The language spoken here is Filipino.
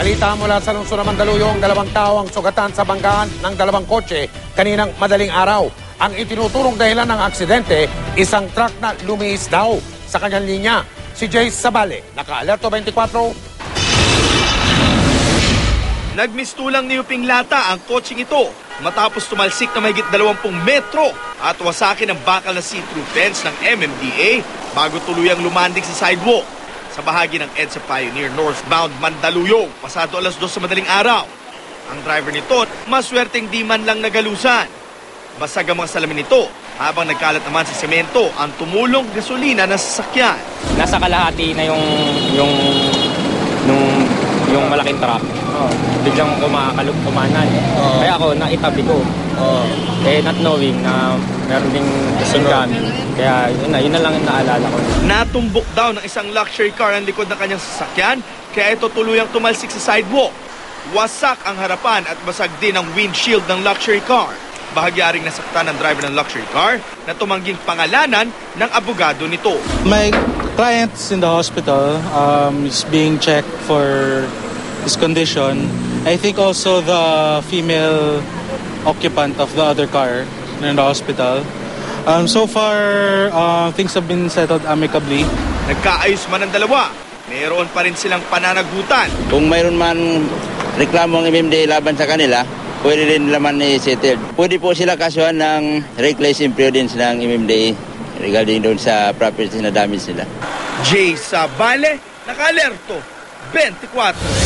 Balita mula sa lungsod ng Mandaluyong, 2 tao ang sugatan sa banggaan ng 2 kotse kaninang madaling araw. Ang itinuturong dahilan ng aksidente, isang truck na lumiis daw sa kanyang linya. Si Jace Sabale, naka-alerto 24. Nagmistulang ni Uping Lata ang kotseng ito matapos tumalsik na mahigit 20 metro at wasakin ang bakal na see-through fence ng MMDA bago tuluyang lumanding sa sidewalk sa bahagi ng EDSA Pioneer northbound Mandaluyong pasado 2:00 sa madaling araw. Ang driver nito maswerteng di man lang nagalusan. Basag ang mga salamin nito habang nagkalat naman sa semento ang tumulong gasolina ng sasakyan. Nasa kalahati na yung malaking truck. Biglang kumanan. Kaya ako naitabi ko. Not knowing na meron ding kasing kami. Kaya yun na lang naalala ko. Natumbok daw ng isang luxury car ang likod ng kanyang sasakyan kaya ito tuluyang tumalsik sa sidewalk. Wasak ang harapan at basag din ang windshield ng luxury car. Bahagyaring nasaktan ng driver ng luxury car na tumangging pangalanan ng abogado nito. My client's in the hospital, is being checked for his condition. I think also the female occupant of the other car in the hospital. So far, things have been settled amicably. Nagkaayos man ang dalawa, mayroon pa rin silang pananagutan. Kung mayroon man reklamo ng MMDA laban sa kanila, pwede rin naman i-settle. Pwede po sila kasuhan ng reckless imprudence ng MMDA regarding doon sa properties na damage nila. Jay Sabale, naka-alerto, 24.